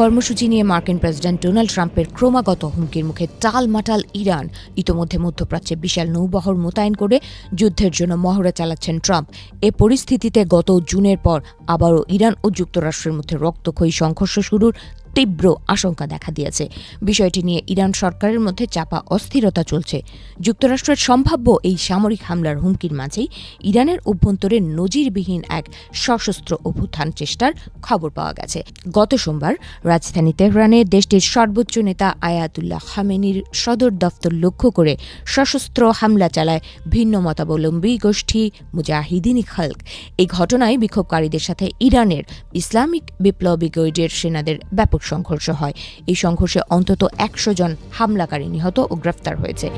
কর্মসূচি নিয়ে মার্কিন প্রেসিডেন্ট ডোনাল্ড ট্রাম্পের ক্রমাগত হুমকির মুখে টালমাটাল ইরান। ইতোমধ্যে মধ্যপ্রাচ্যে বিশাল নৌবহর মোতায়েন করে যুদ্ধের জন্য মহড়া চালাচ্ছেন ট্রাম্প। এ পরিস্থিতিতে গত জুনের পর আবারও ইরান ও যুক্তরাষ্ট্রের মধ্যে রক্তক্ষয়ী সংঘর্ষ শুরুর তীব্র আশঙ্কা দেখা দিয়েছে। বিষয়টি নিয়ে ইরান সরকারের মধ্যে চাপা অস্থিরতা চলছে। যুক্তরাষ্ট্রের সম্ভাব্য এই সামরিক হামলার হুমকির মাঝেই ইরানের অভ্যন্তরে নজিরবিহীন এক সশস্ত্র অভ্যুত্থান চেষ্টার খবর পাওয়া গেছে। গত সোমবার রাজধানী তেহরানে দেশটির সর্বোচ্চ নেতা আয়াতুল্লাহ খামেনির সদর দফতর লক্ষ্য করে সশস্ত্র হামলা চালায় ভিন্ন মতাবলম্বী গোষ্ঠী মুজাহিদিন খালক। এই ঘটনায় বিক্ষোভকারীদের সাথে ইরানের ইসলামিক বিপ্লবী গার্ডের সেনাদের ব্যাপক সংঘর্ষ হয়। এই সংঘর্ষে অন্তত ১০০ জন হামলাকারী নিহত ও গ্রেফতার হয়েছে।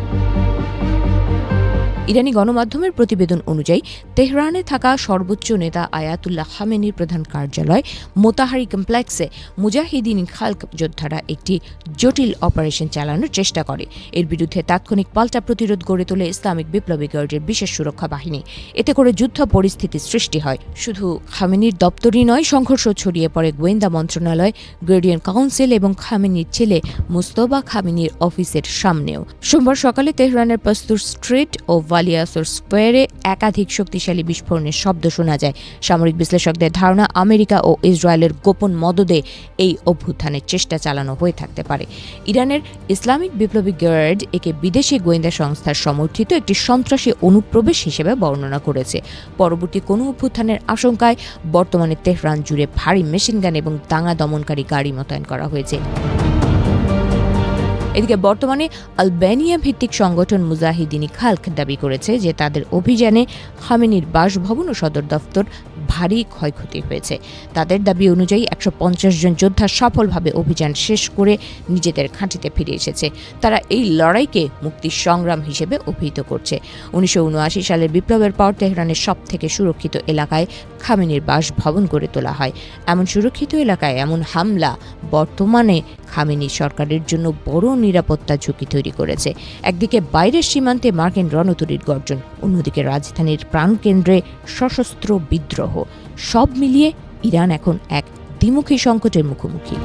ইরানি গণমাধ্যমের প্রতিবেদন অনুযায়ী তেহরানে থাকা সর্বোচ্চ নেতা আয়াতুল্লাহ খামেনির প্রধান কার্যালয় মোতাহারি কমপ্লেক্সে মুজাহিদিন খালক যোদ্ধারা একটি জটিল অপারেশন চালানোর চেষ্টা করে। এর বিরুদ্ধে তাৎক্ষণিক পাল্টা প্রতিরোধ গড়ে তোলে ইসলামিক বিপ্লবী গার্ডের বিশেষ সুরক্ষা বাহিনী। এতে করে যুদ্ধ পরিস্থিতির সৃষ্টি হয়। শুধু খামেনির দপ্তরই নয়, সংঘর্ষ ছড়িয়ে পড়ে গোয়েন্দা মন্ত্রণালয়, গার্ডিয়ান কাউন্সিল এবং খামেনির ছেলে মুস্তফা খামেনির অফিসের সামনেও। সোমবার সকালে তেহরানের পস্তুর স্ট্রিট ও ভালিয়াসোর স্কোয়ারে একাধিক শক্তিশালী বিস্ফোরণের শব্দ শোনা যায়। সামরিক বিশ্লেষকদের ধারণা, আমেরিকা ও ইসরায়েলের গোপন মদদে এই অভ্যুত্থানের চেষ্টা চালানো হয়ে থাকতে পারে। ইরানের ইসলামিক বিপ্লবী গার্ড একে বিদেশি গোয়েন্দা সংস্থার সমর্থিত একটি সন্ত্রাসী অনুপ্রবেশ হিসেবে বর্ণনা করেছে। পরবর্তী কোনো অভ্যুত্থানের আশঙ্কায় বর্তমানে তেহরান জুড়ে ভারী মেশিনগান এবং দাঙ্গা দমনকারী গাড়ি মোতায়েন করা হয়েছে। এদিকে বর্তমানে আলবেনিয়া ভিত্তিক সংগঠন মুজাহিদিন খালক দাবি করেছে যে তাদের অভিযানে খামেনির বাসভবন ও সদর দফতর ভারী ক্ষয়ক্ষতি হয়েছে। তাদের দাবি অনুযায়ী ১৫০ জন যোদ্ধা সফলভাবে অভিযান শেষ করে নিজেদের ঘাঁটিতে ফিরে এসেছে। তারা এই লড়াইকে মুক্তির সংগ্রাম হিসেবে অভিহিত করছে। ১৯৭৯ সালের বিপ্লবের পর তেহরানের সবথেকে সুরক্ষিত এলাকায় খামেনির বাসভবন গড়ে তোলা হয়। এমন সুরক্ষিত এলাকায় এমন হামলা বর্তমানে খামেনি সরকারের জন্য বড় নিরাপত্তা ঝুঁকি তৈরি করেছে। একদিকে বাইরের সীমান্তে মার্কিন রণতরীর গর্জন, অন্যদিকে রাজধানীর প্রাণকেন্দ্রে সশস্ত্র বিদ্রোহ। সব মিলিয়ে ইরান এখন এক দ্বিমুখী সংকটের মুখোমুখি।